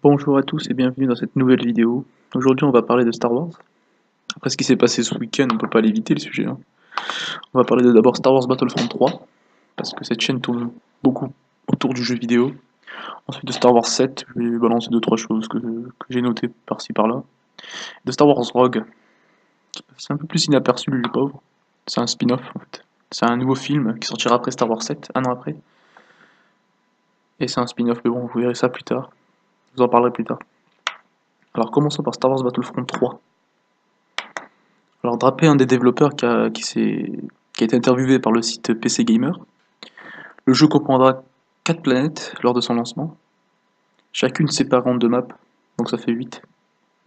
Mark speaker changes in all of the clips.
Speaker 1: Bonjour à tous et bienvenue dans cette nouvelle vidéo. Aujourd'hui on va parler de Star Wars. Après ce qui s'est passé ce week-end, on peut pas l'éviter le sujet, hein. On va parler d'abord Star Wars Battlefront 3, parce que cette chaîne tourne beaucoup autour du jeu vidéo. Ensuite de Star Wars 7, je vais balancer 2-3 choses que j'ai notées par-ci par-là. De Star Wars Rogue, c'est un peu plus inaperçu lui le pauvre. C'est un spin-off en fait. C'est un nouveau film qui sortira après Star Wars 7, un an après. Et c'est un spin-off, mais bon, vous verrez ça plus tard. Je vous en parlerai plus tard. Alors commençons par Star Wars Battlefront 3. Alors Drapé, un des développeurs qui a été interviewé par le site PC Gamer, le jeu comprendra 4 planètes lors de son lancement, chacune séparée en 2 maps, donc ça fait 8,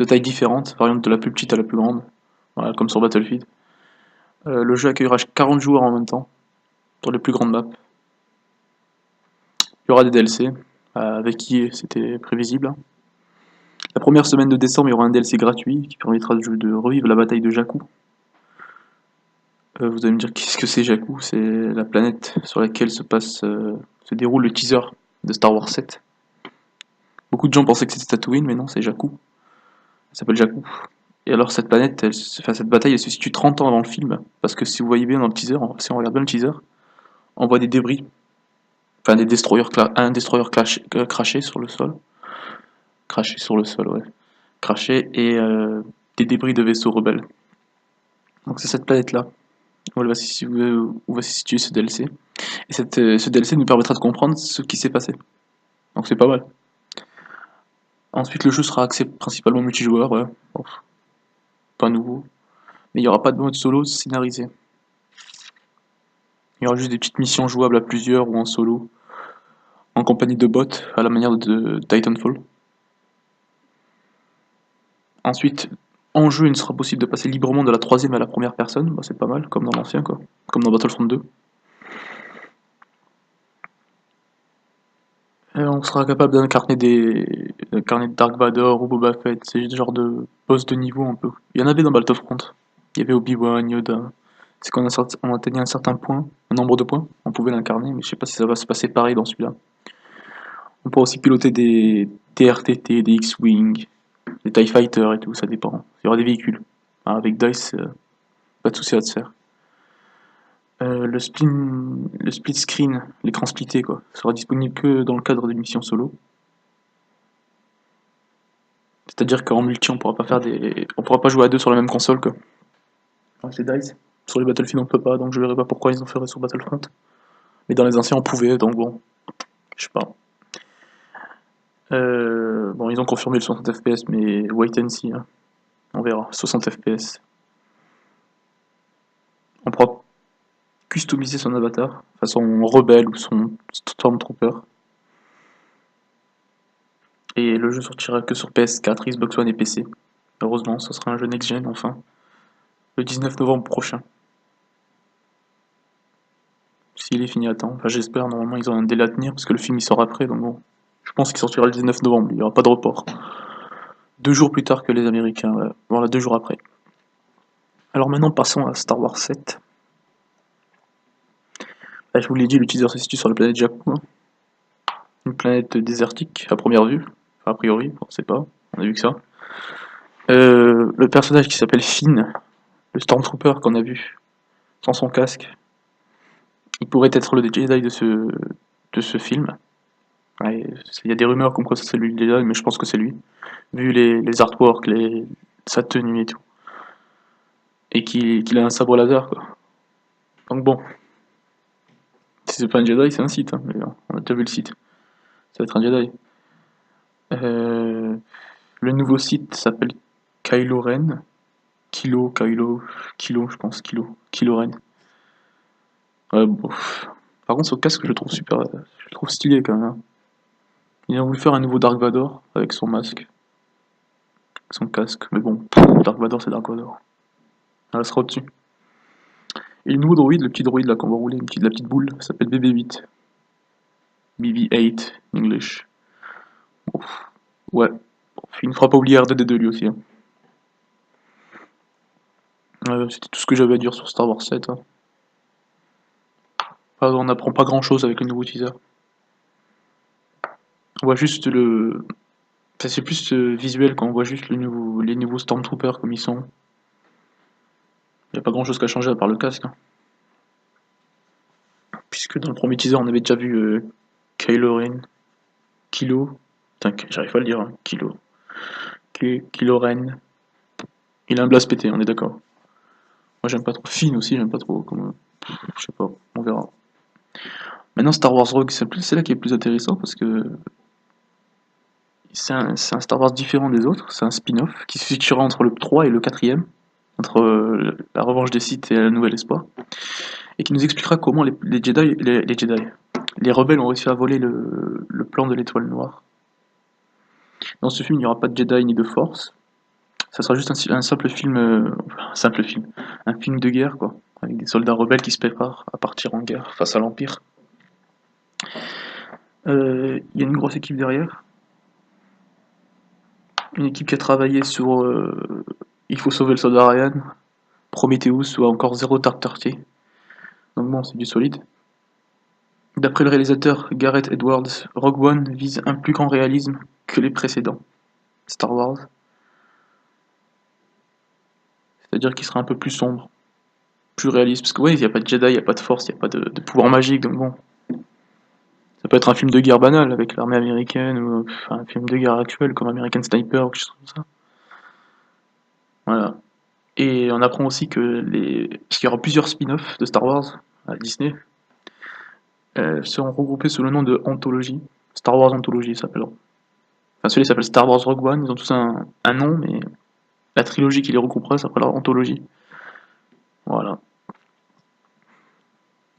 Speaker 1: de tailles différentes, variant de la plus petite à la plus grande, voilà, comme sur Battlefield. Le jeu accueillera 40 joueurs en même temps, sur les plus grandes maps. Il y aura des DLC, avec qui c'était prévisible. La première semaine de décembre, il y aura un DLC gratuit qui permettra de revivre la bataille de Jakku. Vous allez me dire qu'est-ce que c'est Jakku? C'est la planète sur laquelle se déroule le teaser de Star Wars 7. Beaucoup de gens pensaient que c'était Tatooine, mais non, c'est Jakku. Elle s'appelle Jakku. Et alors cette planète, cette bataille, elle se situe 30 ans avant le film, parce que si vous voyez bien dans le teaser, si on regarde bien le teaser, on voit des débris, enfin des destroyers, un destroyer craché sur le sol, craché sur le sol, ouais, craché, et des débris de vaisseaux rebelles. Donc c'est cette planète-là où va se situer ce DLC. Et ce DLC nous permettra de comprendre ce qui s'est passé. Donc c'est pas mal. Ensuite, le jeu sera axé principalement multijoueur, ouais. Bon, pas nouveau. Mais il n'y aura pas de mode solo scénarisé. Il y aura juste des petites missions jouables à plusieurs ou en solo, en compagnie de bots, à la manière de Titanfall. Ensuite, en jeu, il ne sera possible de passer librement de la troisième à la première personne, bah, c'est pas mal, comme dans l'ancien, quoi. Comme dans Battlefront 2. Et on sera capable d'incarner Dark Vador ou Boba Fett, c'est le genre de boss de niveau un peu. Il y en avait dans Battlefront. Il y avait Obi-Wan, Yoda. C'est quand on atteignait un certain point, un nombre de points, on pouvait l'incarner, mais je sais pas si ça va se passer pareil dans celui-là. On pourra aussi piloter des RTT, des X-Wing, des TIE Fighters et tout, ça dépend. Il y aura des véhicules. Avec DICE, pas de souci à se faire. Le split screen, l'écran splitté quoi, sera disponible que dans le cadre d'une mission solo. C'est-à-dire qu'en multi on pourra pas jouer à deux sur la même console quoi. Ah, c'est DICE. Sur les Battlefield on peut pas, donc je verrai pas pourquoi ils en feraient sur Battlefront. Mais dans les anciens on pouvait, donc bon, je sais pas. Bon, ils ont confirmé le 60 FPS, mais wait and see, hein. On verra. 60 FPS. On pourra customiser son avatar, façon rebelle ou son Stormtrooper. Et le jeu sortira que sur PS4, Xbox One et PC. Heureusement, ce sera un jeu next-gen enfin, le 19 novembre prochain. S'il est fini à temps. Enfin, j'espère, normalement ils ont un délai à tenir parce que le film il sort après, donc bon. Je pense qu'il sortira le 19 novembre, il n'y aura pas de report. 2 jours plus tard que les Américains, voilà, 2 jours après. Alors maintenant passons à Star Wars 7. Là, je vous l'ai dit, le teaser se situe sur la planète Jakku, hein. Une planète désertique à première vue. Enfin, a priori, on sait pas, on a vu que ça. Le personnage qui s'appelle Finn, le Stormtrooper qu'on a vu, sans son casque, il pourrait être le Jedi de ce film. Ouais, il y a des rumeurs comme quoi c'est lui le Jedi, mais je pense que c'est lui. Vu les artworks, sa tenue et tout. Et qu'il a un sabre laser, quoi. Donc bon, si c'est pas un Jedi, c'est un Sith, hein, mais on a déjà vu le Sith. Ça va être un Jedi. Euh, le nouveau Sith s'appelle Kylo Ren. Kilo, je pense, Kylo Ren. Ouais, bon. Par contre, son casque, je le trouve super, je le trouve stylé quand même, hein. Ils ont voulu faire un nouveau Dark Vador avec son masque, son casque, mais bon, Dark Vador c'est Dark Vador. Elle sera au-dessus. Et le nouveau droïde, le petit droïde là qu'on va rouler, la petite boule, s'appelle BB-8. BB-8, English. Bon, ouais, il ne fera pas oublier R2D2 lui aussi, hein. C'était tout ce que j'avais à dire sur Star Wars 7, hein. On n'apprend pas grand chose avec le nouveau teaser. On voit juste Ça, c'est plus visuel quand on voit juste les nouveaux Stormtroopers comme ils sont. Y a pas grand chose qu'à changer à part le casque, hein. Puisque dans le premier teaser, on avait déjà vu Kylo Ren. Kilo. Putain, j'arrive pas à le dire, hein. Kylo Ren. Il a un blast pété, on est d'accord. Moi j'aime pas trop. Finn aussi, j'aime pas trop. Comme, je sais pas, on verra. Maintenant Star Wars Rogue, c'est là qui est le plus intéressant parce que c'est un Star Wars différent des autres. C'est un spin-off qui se situera entre le 3 et le 4ème. Entre la revanche des Sith et la Nouvelle Espoir. Et qui nous expliquera comment les rebelles ont réussi à voler le plan de l'étoile noire. Dans ce film, il n'y aura pas de Jedi ni de Force. Ça sera juste un simple film, un film de guerre, quoi, avec des soldats rebelles qui se préparent à partir en guerre face à l'Empire. Il y a une grosse équipe derrière, une équipe qui a travaillé sur Il faut sauver le soldat Ryan, Prometheus ou encore Zero Dark Thirty. Donc bon, c'est du solide. D'après le réalisateur Gareth Edwards, Rogue One vise un plus grand réalisme que les précédents Star Wars. C'est-à-dire qu'il sera un peu plus sombre, plus réaliste. Parce que ouais, il n'y a pas de Jedi, il n'y a pas de force, il n'y a pas de pouvoir magique, donc bon. Ça peut être un film de guerre banal avec l'armée américaine ou enfin, un film de guerre actuel comme American Sniper ou quelque chose comme ça. Voilà. Et on apprend aussi que parce qu'il y aura plusieurs spin-offs de Star Wars à Disney, seront regroupés sous le nom de Anthology. Star Wars Anthology s'appellera. Enfin, celui-là s'appelle Star Wars Rogue One, ils ont tous un nom, mais la trilogie qui les regroupera s'appellera Anthology. Voilà.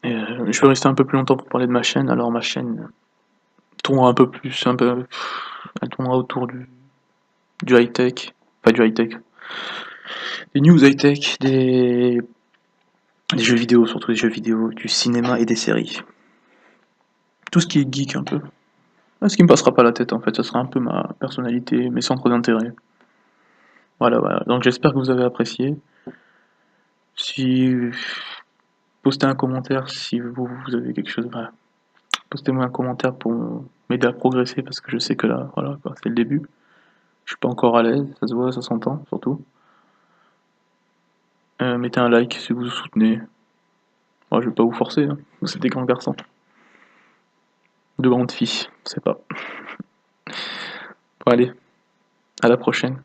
Speaker 1: Et, je vais rester un peu plus longtemps pour parler de ma chaîne, alors ma chaîne tournera un peu plus, elle tournera autour du high-tech, pas du high-tech, des news high-tech, des jeux vidéo, surtout des jeux vidéo, du cinéma et des séries. Tout ce qui est geek un peu. Ce qui me passera pas la tête en fait, ça sera un peu ma personnalité, mes centres d'intérêt. Voilà, voilà. Donc j'espère que vous avez apprécié. Si postez un commentaire si vous avez quelque chose. Voilà. Postez-moi un commentaire pour m'aider à progresser parce que je sais que là, voilà, c'est le début. Je suis pas encore à l'aise, ça se voit, ça s'entend surtout. Mettez un like si vous soutenez. Moi, je vais pas vous forcer, hein. Vous êtes des grands garçons. De grandes filles, je sais pas. Bon, allez, à la prochaine.